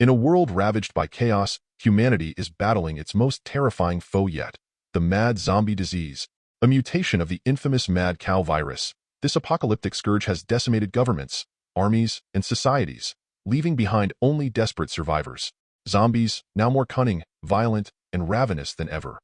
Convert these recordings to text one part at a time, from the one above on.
In a world ravaged by chaos, humanity is battling its most terrifying foe yet, the mad zombie disease, a mutation of the infamous mad cow virus. This apocalyptic scourge has decimated governments, armies, and societies, leaving behind only desperate survivors. Zombies, now more cunning, violent, and ravenous than ever,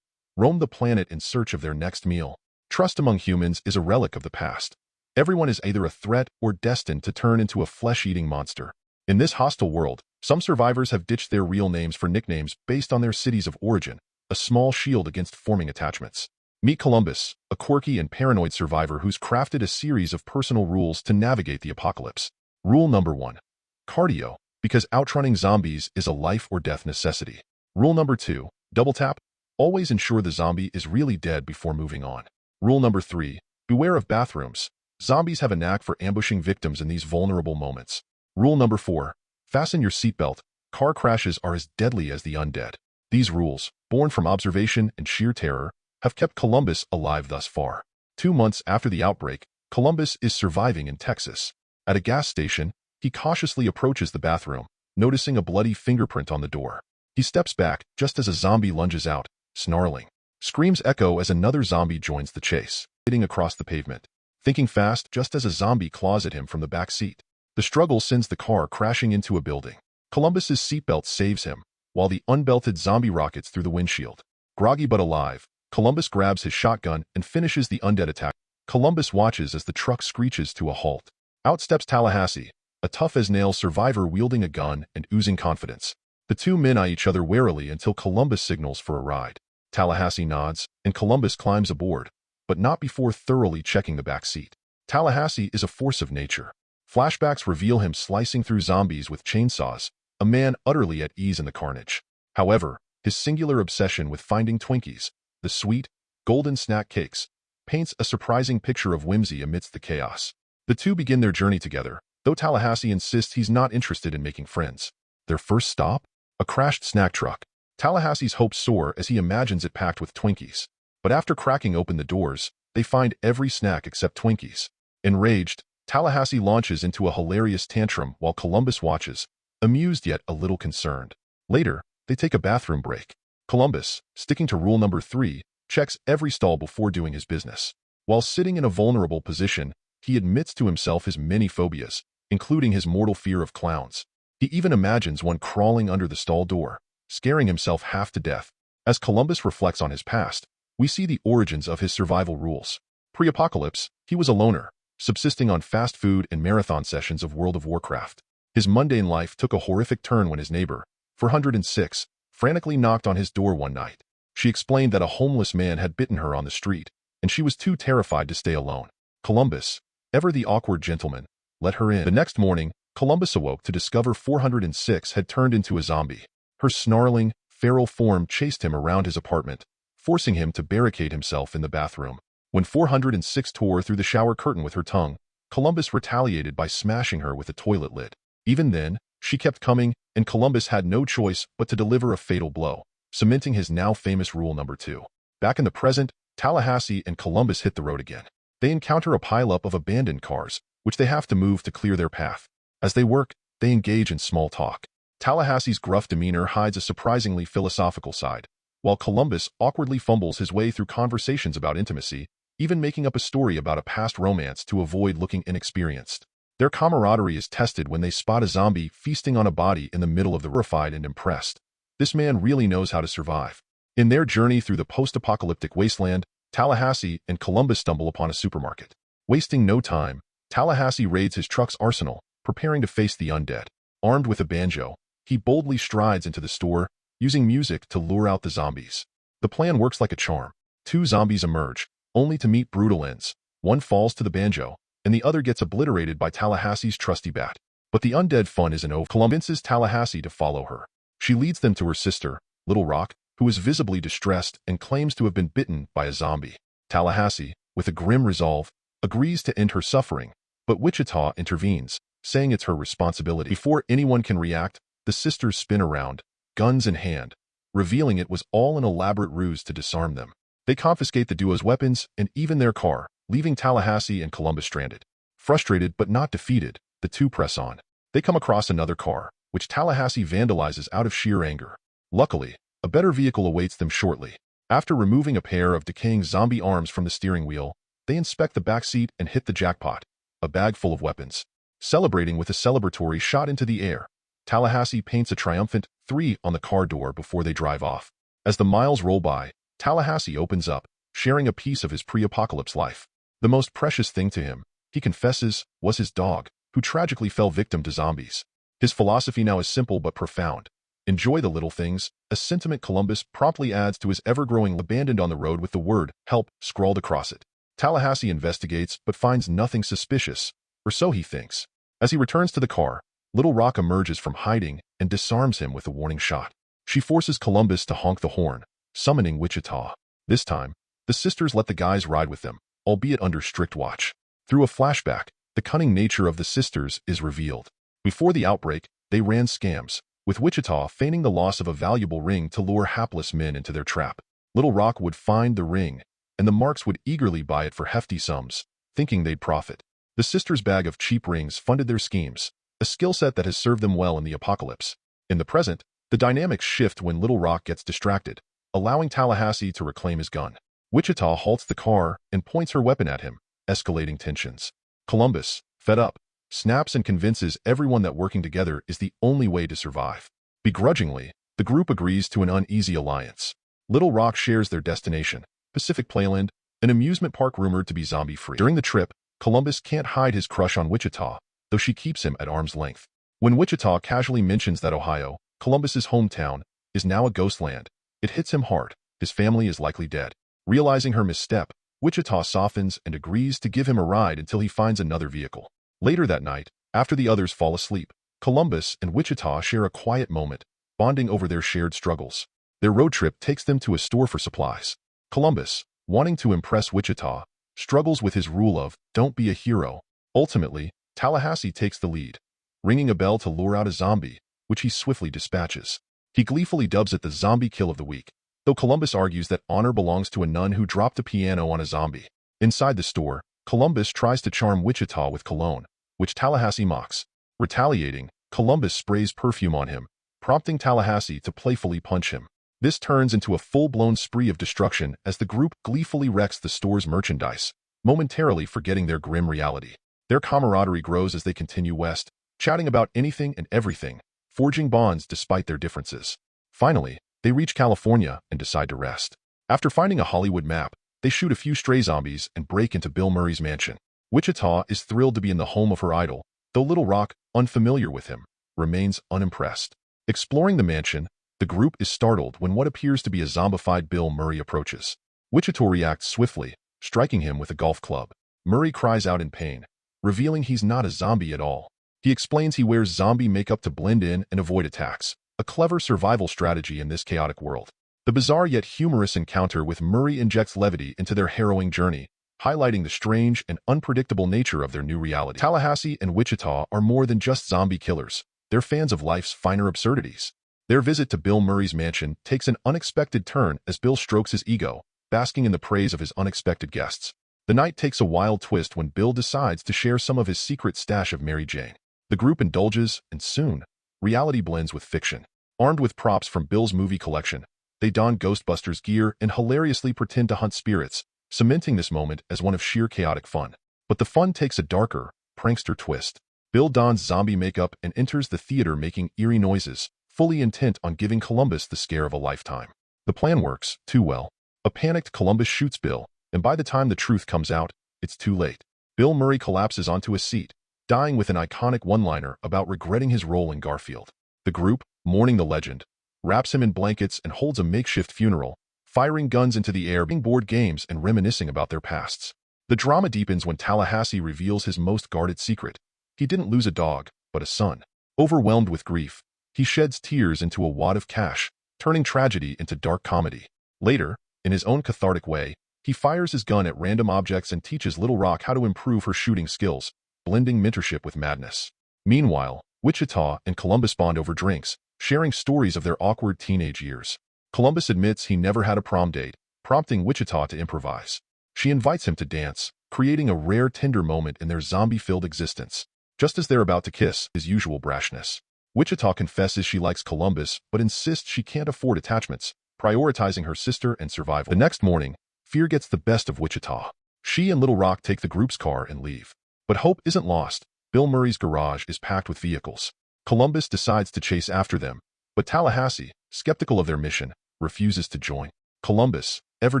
roam the planet in search of their next meal. Trust among humans is a relic of the past. Everyone is either a threat or destined to turn into a flesh-eating monster. In this hostile world, some survivors have ditched their real names for nicknames based on their cities of origin, a small shield against forming attachments. Meet Columbus, a quirky and paranoid survivor who's crafted a series of personal rules to navigate the apocalypse. Rule number 1. Cardio, because outrunning zombies is a life-or-death necessity. Rule number 2. Double tap. Always ensure the zombie is really dead before moving on. Rule number 3. Beware of bathrooms. Zombies have a knack for ambushing victims in these vulnerable moments. Rule number 4. Fasten your seatbelt. Car crashes are as deadly as the undead. These rules, born from observation and sheer terror, have kept Columbus alive thus far. 2 months after the outbreak, Columbus is surviving in Texas. At a gas station, he cautiously approaches the bathroom, noticing a bloody fingerprint on the door. He steps back just as a zombie lunges out, snarling. Screams echo as another zombie joins the chase, hitting across the pavement. Thinking fast just as a zombie claws at him from the back seat. The struggle sends the car crashing into a building. Columbus's seatbelt saves him, while the unbelted zombie rockets through the windshield. Groggy but alive, Columbus grabs his shotgun and finishes the undead attack. Columbus watches as the truck screeches to a halt. Out steps Tallahassee, a tough-as-nails survivor wielding a gun and oozing confidence. The two men eye each other warily until Columbus signals for a ride. Tallahassee nods, and Columbus climbs aboard, but not before thoroughly checking the back seat. Tallahassee is a force of nature. Flashbacks reveal him slicing through zombies with chainsaws, a man utterly at ease in the carnage. However, his singular obsession with finding Twinkies, the sweet, golden snack cakes, paints a surprising picture of whimsy amidst the chaos. The two begin their journey together, though Tallahassee insists he's not interested in making friends. Their first stop? A crashed snack truck. Tallahassee's hopes soar as he imagines it packed with Twinkies. But after cracking open the doors, they find every snack except Twinkies. Enraged, Tallahassee launches into a hilarious tantrum while Columbus watches, amused yet a little concerned. Later, they take a bathroom break. Columbus, sticking to rule number 3, checks every stall before doing his business. While sitting in a vulnerable position, he admits to himself his many phobias, including his mortal fear of clowns. He even imagines one crawling under the stall door, scaring himself half to death. As Columbus reflects on his past, we see the origins of his survival rules. Pre-apocalypse, he was a loner, subsisting on fast food and marathon sessions of World of Warcraft. His mundane life took a horrific turn when his neighbor, 406, frantically knocked on his door one night. She explained that a homeless man had bitten her on the street, and she was too terrified to stay alone. Columbus, ever the awkward gentleman, let her in. The next morning, Columbus awoke to discover 406 had turned into a zombie. Her snarling, feral form chased him around his apartment, forcing him to barricade himself in the bathroom. When 406 tore through the shower curtain with her tongue, Columbus retaliated by smashing her with a toilet lid. Even then, she kept coming, and Columbus had no choice but to deliver a fatal blow, cementing his now famous rule number 2. Back in the present, Tallahassee and Columbus hit the road again. They encounter a pileup of abandoned cars, which they have to move to clear their path. As they work, they engage in small talk. Tallahassee's gruff demeanor hides a surprisingly philosophical side, while Columbus awkwardly fumbles his way through conversations about intimacy, even making up a story about a past romance to avoid looking inexperienced. Their camaraderie is tested when they spot a zombie feasting on a body in the middle of the horrified and impressed. This man really knows how to survive. In their journey through the post-apocalyptic wasteland, Tallahassee and Columbus stumble upon a supermarket. Wasting no time, Tallahassee raids his truck's arsenal, preparing to face the undead. Armed with a banjo, he boldly strides into the store, using music to lure out the zombies. The plan works like a charm. 2 zombies emerge, only to meet brutal ends. One falls to the banjo, and the other gets obliterated by Tallahassee's trusty bat. But the undead fun isn't over. Columbus convinces Tallahassee to follow her. She leads them to her sister, Little Rock, who is visibly distressed and claims to have been bitten by a zombie. Tallahassee, with a grim resolve, agrees to end her suffering, but Wichita intervenes, saying it's her responsibility. Before anyone can react, the sisters spin around, guns in hand, revealing it was all an elaborate ruse to disarm them. They confiscate the duo's weapons and even their car, leaving Tallahassee and Columbus stranded. Frustrated but not defeated, the two press on. They come across another car, which Tallahassee vandalizes out of sheer anger. Luckily, a better vehicle awaits them shortly. After removing a pair of decaying zombie arms from the steering wheel, they inspect the back seat and hit the jackpot, a bag full of weapons. Celebrating with a celebratory shot into the air, Tallahassee paints a triumphant 3 on the car door before they drive off. As the miles roll by, Tallahassee opens up, sharing a piece of his pre-apocalypse life. The most precious thing to him, he confesses, was his dog, who tragically fell victim to zombies. His philosophy now is simple but profound. Enjoy the little things, a sentiment Columbus promptly adds to his ever-growing abandoned on the road with the word, help, scrawled across it. Tallahassee investigates but finds nothing suspicious, or so he thinks. As he returns to the car, Little Rock emerges from hiding and disarms him with a warning shot. She forces Columbus to honk the horn, summoning Wichita. This time, the sisters let the guys ride with them, albeit under strict watch. Through a flashback, the cunning nature of the sisters is revealed. Before the outbreak, they ran scams, with Wichita feigning the loss of a valuable ring to lure hapless men into their trap. Little Rock would find the ring, and the Marks would eagerly buy it for hefty sums, thinking they'd profit. The sisters' bag of cheap rings funded their schemes, a skill set that has served them well in the apocalypse. In the present, the dynamics shift when Little Rock gets distracted, allowing Tallahassee to reclaim his gun. Wichita halts the car and points her weapon at him, escalating tensions. Columbus, fed up, snaps and convinces everyone that working together is the only way to survive. Begrudgingly, the group agrees to an uneasy alliance. Little Rock shares their destination, Pacific Playland, an amusement park rumored to be zombie-free. During the trip, Columbus can't hide his crush on Wichita, though she keeps him at arm's length. When Wichita casually mentions that Ohio, Columbus's hometown, is now a ghost land, it hits him hard. His family is likely dead. Realizing her misstep, Wichita softens and agrees to give him a ride until he finds another vehicle. Later that night, after the others fall asleep, Columbus and Wichita share a quiet moment, bonding over their shared struggles. Their road trip takes them to a store for supplies. Columbus, wanting to impress Wichita, struggles with his rule of, don't be a hero. Ultimately, Tallahassee takes the lead, ringing a bell to lure out a zombie, which he swiftly dispatches. He gleefully dubs it the zombie kill of the week, though Columbus argues that honor belongs to a nun who dropped a piano on a zombie. Inside the store, Columbus tries to charm Wichita with cologne, which Tallahassee mocks. Retaliating, Columbus sprays perfume on him, prompting Tallahassee to playfully punch him. This turns into a full-blown spree of destruction as the group gleefully wrecks the store's merchandise, momentarily forgetting their grim reality. Their camaraderie grows as they continue west, chatting about anything and everything, forging bonds despite their differences. Finally, they reach California and decide to rest. After finding a Hollywood map, they shoot a few stray zombies and break into Bill Murray's mansion. Wichita is thrilled to be in the home of her idol, though Little Rock, unfamiliar with him, remains unimpressed. Exploring the mansion, the group is startled when what appears to be a zombified Bill Murray approaches. Wichita reacts swiftly, striking him with a golf club. Murray cries out in pain, revealing he's not a zombie at all. He explains he wears zombie makeup to blend in and avoid attacks, a clever survival strategy in this chaotic world. The bizarre yet humorous encounter with Murray injects levity into their harrowing journey, highlighting the strange and unpredictable nature of their new reality. Tallahassee and Wichita are more than just zombie killers. They're fans of life's finer absurdities. Their visit to Bill Murray's mansion takes an unexpected turn as Bill strokes his ego, basking in the praise of his unexpected guests. The night takes a wild twist when Bill decides to share some of his secret stash of Mary Jane. The group indulges, and soon, reality blends with fiction. Armed with props from Bill's movie collection, they don Ghostbusters gear and hilariously pretend to hunt spirits, cementing this moment as one of sheer chaotic fun. But the fun takes a darker, prankster twist. Bill dons zombie makeup and enters the theater making eerie noises, fully intent on giving Columbus the scare of a lifetime. The plan works too well. A panicked Columbus shoots Bill, and by the time the truth comes out, it's too late. Bill Murray collapses onto a seat, dying with an iconic one-liner about regretting his role in Garfield. The group, mourning the legend, wraps him in blankets and holds a makeshift funeral, firing guns into the air, playing board games and reminiscing about their pasts. The drama deepens when Tallahassee reveals his most guarded secret. He didn't lose a dog, but a son. Overwhelmed with grief, he sheds tears into a wad of cash, turning tragedy into dark comedy. Later, in his own cathartic way, he fires his gun at random objects and teaches Little Rock how to improve her shooting skills, blending mentorship with madness. Meanwhile, Wichita and Columbus bond over drinks, sharing stories of their awkward teenage years. Columbus admits he never had a prom date, prompting Wichita to improvise. She invites him to dance, creating a rare tender moment in their zombie-filled existence. Just as they're about to kiss, his usual brashness. Wichita confesses she likes Columbus, but insists she can't afford attachments, prioritizing her sister and survival. The next morning, fear gets the best of Wichita. She and Little Rock take the group's car and leave. But hope isn't lost. Bill Murray's garage is packed with vehicles. Columbus decides to chase after them, but Tallahassee, skeptical of their mission, refuses to join. Columbus, ever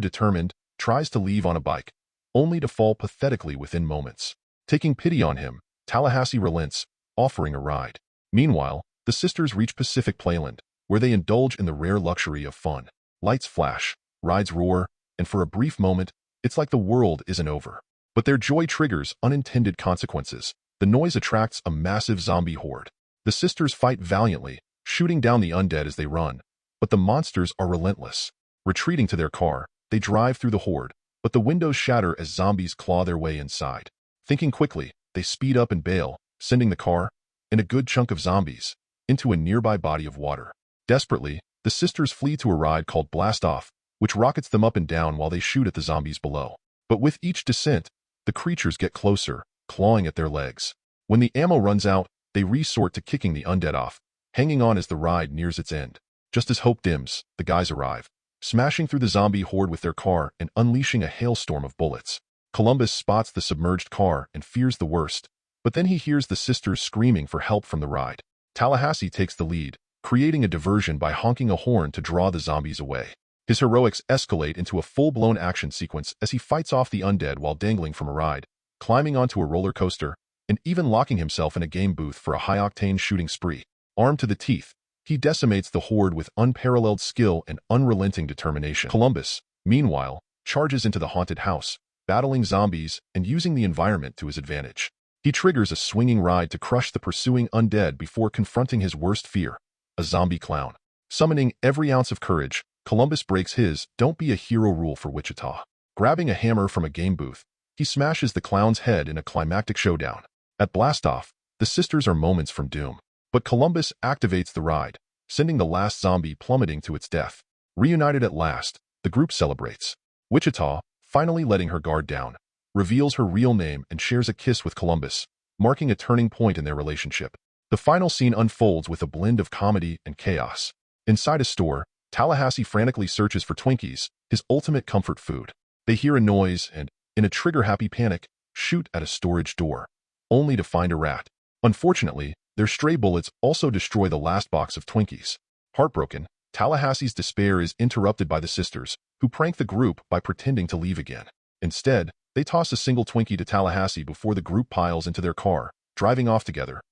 determined, tries to leave on a bike, only to fall pathetically within moments. Taking pity on him, Tallahassee relents, offering a ride. Meanwhile, the sisters reach Pacific Playland, where they indulge in the rare luxury of fun. Lights flash, rides roar, and for a brief moment, it's like the world isn't over. But their joy triggers unintended consequences. The noise attracts a massive zombie horde. The sisters fight valiantly, shooting down the undead as they run, but the monsters are relentless. Retreating to their car, they drive through the horde, but the windows shatter as zombies claw their way inside. Thinking quickly, they speed up and bail, sending the car, and a good chunk of zombies, into a nearby body of water. Desperately, the sisters flee to a ride called Blast Off, which rockets them up and down while they shoot at the zombies below. But with each descent, the creatures get closer, clawing at their legs. When the ammo runs out, they resort to kicking the undead off, hanging on as the ride nears its end. Just as hope dims, the guys arrive, smashing through the zombie horde with their car and unleashing a hailstorm of bullets. Columbus spots the submerged car and fears the worst, but then he hears the sisters screaming for help from the ride. Tallahassee takes the lead, creating a diversion by honking a horn to draw the zombies away. His heroics escalate into a full-blown action sequence as he fights off the undead while dangling from a ride, climbing onto a roller coaster, and even locking himself in a game booth for a high-octane shooting spree. Armed to the teeth, he decimates the horde with unparalleled skill and unrelenting determination. Columbus, meanwhile, charges into the haunted house, battling zombies and using the environment to his advantage. He triggers a swinging ride to crush the pursuing undead before confronting his worst fear, a zombie clown. Summoning every ounce of courage, Columbus breaks his "don't be a hero" rule for Wichita. Grabbing a hammer from a game booth, he smashes the clown's head in a climactic showdown. At Blastoff, the sisters are moments from doom, but Columbus activates the ride, sending the last zombie plummeting to its death. Reunited at last, the group celebrates. Wichita, finally letting her guard down, reveals her real name and shares a kiss with Columbus, marking a turning point in their relationship. The final scene unfolds with a blend of comedy and chaos. Inside a store, Tallahassee frantically searches for Twinkies, his ultimate comfort food. They hear a noise and, in a trigger-happy panic, shoot at a storage door, only to find a rat. Unfortunately, their stray bullets also destroy the last box of Twinkies. Heartbroken, Tallahassee's despair is interrupted by the sisters, who prank the group by pretending to leave again. Instead, they toss a single Twinkie to Tallahassee before the group piles into their car, driving off together,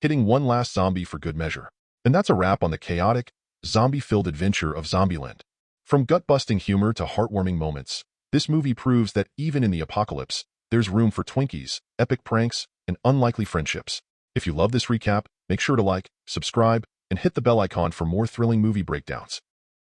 hitting one last zombie for good measure. And that's a wrap on the chaotic, zombie-filled adventure of Zombieland. From gut-busting humor to heartwarming moments, this movie proves that even in the apocalypse, there's room for Twinkies, epic pranks, and unlikely friendships. If you love this recap, make sure to like, subscribe, and hit the bell icon for more thrilling movie breakdowns.